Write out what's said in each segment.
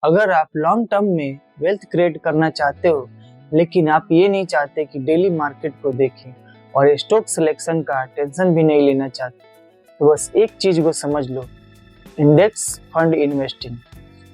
अगर आप long term में वेल्थ क्रिएट करना चाहते हो लेकिन आप ये नहीं चाहते कि डेली मार्केट को देखें और स्टॉक सिलेक्शन का टेंशन भी नहीं लेना चाहते, तो बस एक चीज को समझ लो, index fund investing.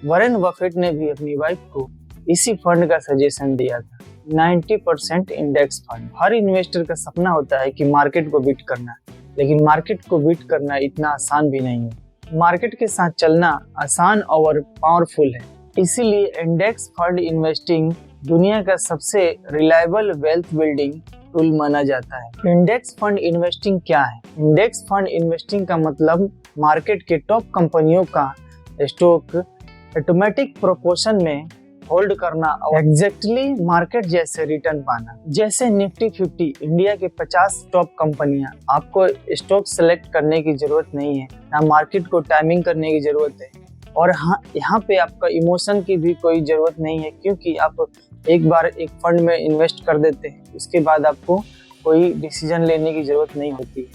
Warren Buffett ने भी अपनी वाइफ को इसी फंड का सजेशन दिया था, 90% इंडेक्स फंड। हर इन्वेस्टर का सपना होता है कि मार्केट को बीट करना, लेकिन मार्केट को बीट करना इतना आसान भी नहीं है। मार्केट के साथ चलना आसान और पावरफुल है, इसीलिए इंडेक्स फंड इन्वेस्टिंग दुनिया का सबसे रिलायबल वेल्थ बिल्डिंग टूल माना जाता है। इंडेक्स फंड इन्वेस्टिंग क्या है? इंडेक्स फंड इन्वेस्टिंग का मतलब मार्केट के टॉप कंपनियों का स्टॉक ऑटोमेटिक प्रोपोर्शन में होल्ड करना और एग्जैक्टली मार्केट जैसे रिटर्न पाना। जैसे निफ्टी 50 इंडिया के 50 टॉप कंपनियां। आपको स्टॉक सेलेक्ट करने की जरूरत नहीं है, ना मार्केट को टाइमिंग करने की जरूरत है, और हाँ, यहाँ पे आपका इमोशन की भी कोई जरूरत नहीं है, क्योंकि आप एक बार एक फंड में इन्वेस्ट कर देते हैं, उसके बाद आपको कोई डिसीजन लेने की जरूरत नहीं होती है।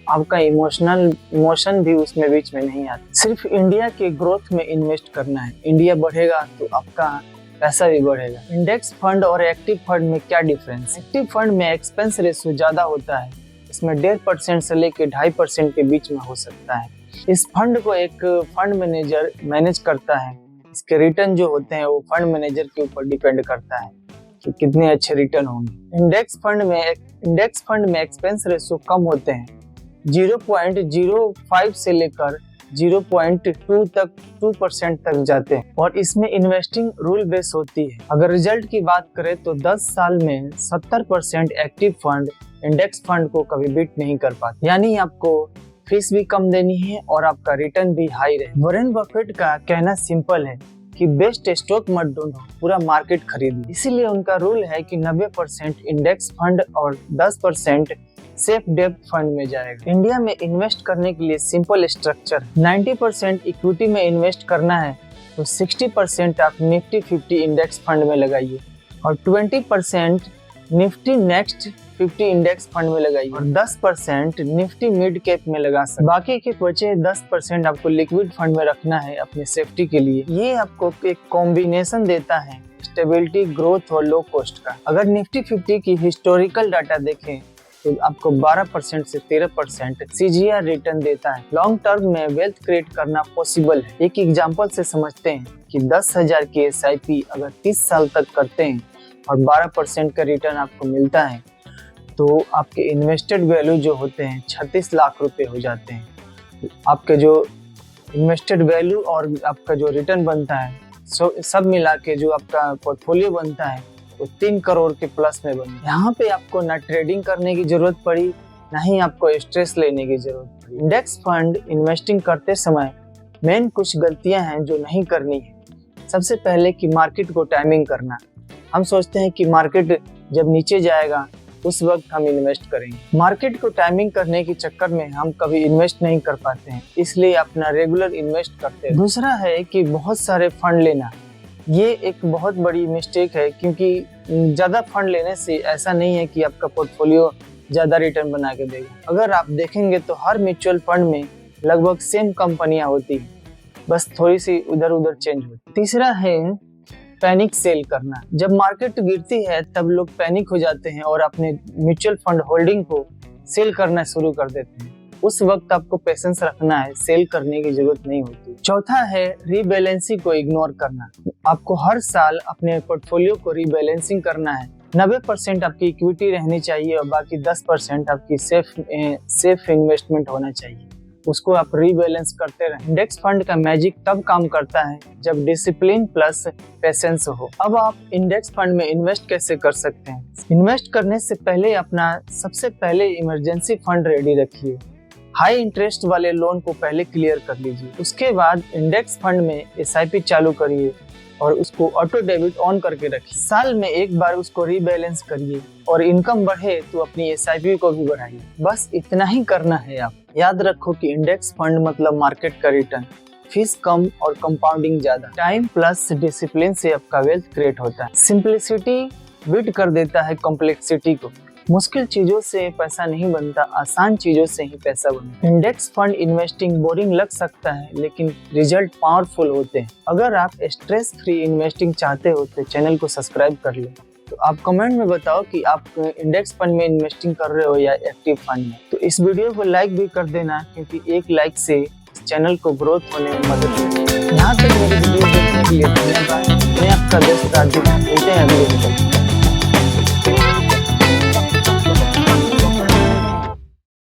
आपका इमोशन भी उसमें बीच में नहीं आता। सिर्फ इंडिया के ग्रोथ में इन्वेस्ट करना है। इंडिया बढ़ेगा तो आपका पैसा भी बढ़ेगा। इंडेक्स फंड और एक्टिव फंड में क्या डिफरेंस? एक्टिव फंड में एक्सपेंस रेशियो ज्यादा होता है, इसमें 1.5% से लेकर 2.5% के बीच में हो सकता है। इस फंड को एक फंड मैनेजर मैनेज करता है। इसके रिटर्न जो होते हैं वो फंड मैनेजर के ऊपर डिपेंड करता है कि कितने अच्छे रिटर्न होंगे। इंडेक्स फंड में एक्सपेंस रेशियो कम होते हैं, 0.05 से लेकर 0.2% तक जाते हैं, और इसमें इन्वेस्टिंग रूल बेस होती है। अगर रिजल्ट की बात करें तो 10 साल में 70% एक्टिव फंड इंडेक्स फंड को कभी बीट नहीं कर पाते, यानी आपको फीस भी कम देनी है और आपका रिटर्न भी हाई रहे। वॉरेन बफेट का कहना सिंपल है कि बेस्ट स्टॉक मत ढूंढो, पूरा मार्केट खरीदो। इसीलिए उनका रूल है कि 90% इंडेक्स फंड और 10% सेफ डेब्ट फंड में जाएगा। इंडिया में इन्वेस्ट करने के लिए सिंपल स्ट्रक्चर, 90% इक्विटी में इन्वेस्ट करना है तो 60% आप निफ्टी 50 इंडेक्स फंड में लगाइए और 20% निफ्टी नेक्स्ट 50 इंडेक्स फंड में लगाइए और 10% निफ्टी मिड कैप में लगा सकते। बाकी के बचे 10% आपको लिक्विड फंड में रखना है अपनी सेफ्टी के लिए। ये आपको एक कॉम्बिनेशन देता है स्टेबिलिटी, ग्रोथ और लो कॉस्ट का। अगर निफ्टी 50 की हिस्टोरिकल डाटा देखें तो आपको 12% से 13% CGR रिटर्न देता है। लॉन्ग टर्म में वेल्थ क्रिएट करना पॉसिबल है। एक एग्जांपल से समझते हैं कि 10,000 की SIP अगर 30 साल तक करते हैं और 12% का रिटर्न आपको मिलता है तो आपके इन्वेस्टेड वैल्यू जो होते हैं 36 लाख रुपए हो जाते हैं। आपके जो इन्वेस्टेड वैल्यू और आपका जो रिटर्न बनता है सब मिला के जो आपका पोर्टफोलियो बनता है वो 3 करोड़ के प्लस में बने। यहाँ पे आपको ना ट्रेडिंग करने की जरूरत पड़ी, ना ही आपको स्ट्रेस लेने की जरूरत पड़ी। इंडेक्स फंड इन्वेस्टिंग करते समय मेन कुछ गलतियां हैं जो नहीं करनी है। सबसे पहले कि मार्केट को टाइमिंग करना। हम सोचते हैं कि मार्केट जब नीचे जाएगा उस वक्त हम इन्वेस्ट करेंगे। मार्केट को टाइमिंग करने के चक्कर में हम कभी इन्वेस्ट नहीं कर पाते हैं, इसलिए अपना रेगुलर इन्वेस्ट करते हैं। दूसरा है कि बहुत सारे फंड लेना। ये एक बहुत बड़ी मिस्टेक है, क्योंकि ज़्यादा फंड लेने से ऐसा नहीं है कि आपका पोर्टफोलियो ज़्यादा रिटर्न बना के देगा। अगर आप देखेंगे तो हर म्यूचुअल फंड में लगभग सेम कंपनियां होती हैं, बस थोड़ी सी उधर उधर चेंज होती। तीसरा है पैनिक सेल करना। जब मार्केट गिरती है तब लोग पैनिक हो जाते हैं और अपने म्यूचुअल फंड होल्डिंग को सेल करना शुरू कर देते हैं। उस वक्त आपको पेशेंस रखना है, सेल करने की जरूरत नहीं होती। चौथा है रीबैलेंसिंग को इग्नोर करना। आपको हर साल अपने पोर्टफोलियो को रीबैलेंसिंग करना है। 90% आपकी इक्विटी रहनी चाहिए और बाकी 10% आपकी सेफ इन्वेस्टमेंट होना चाहिए। उसको आप रीबैलेंस करते रहें। इंडेक्स फंड का मैजिक तब काम करता है जब डिसिप्लिन प्लस पेशेंस हो। अब आप इंडेक्स फंड में इन्वेस्ट कैसे कर सकते हैं? इन्वेस्ट करने से पहले अपना सबसे पहले इमरजेंसी फंड रेडी रखिए। हाई इंटरेस्ट वाले लोन को पहले क्लियर कर लीजिए। उसके बाद इंडेक्स फंड में SIP चालू करिए और उसको ऑटो डेबिट ऑन करके रखिए। साल में एक बार उसको रीबैलेंस करिए और इनकम बढ़े तो अपनी SIP को भी बढ़ाइए। बस इतना ही करना है। आप याद रखो कि इंडेक्स फंड मतलब मार्केट का रिटर्न, फीस कम और कंपाउंडिंग ज्यादा। टाइम प्लस डिसिप्लिन से आपका वेल्थ क्रिएट होता है। सिंप्लिसिटी बीट कर देता है कॉम्प्लेक्सिटी को। मुश्किल चीजों से पैसा नहीं बनता, आसान चीजों से ही पैसा बनता है। इंडेक्स फंड इन्वेस्टिंग बोरिंग लग सकता है, लेकिन रिजल्ट पावरफुल होते हैं। अगर आप स्ट्रेस फ्री इन्वेस्टिंग चाहते हो तो चैनल को सब्सक्राइब कर लो। तो आप कमेंट में बताओ कि आप इंडेक्स फंड में इन्वेस्टिंग कर रहे हो या एक्टिव फंड में। तो इस वीडियो को लाइक भी कर देना, क्योंकि एक लाइक से इस चैनल को ग्रोथ होने में मदद मिलेगी। यहाँ तक मेरी वीडियो देखने के लिए धन्यवाद। मैं आपका दोस्त राजू, मिलते हैं अगले वीडियो।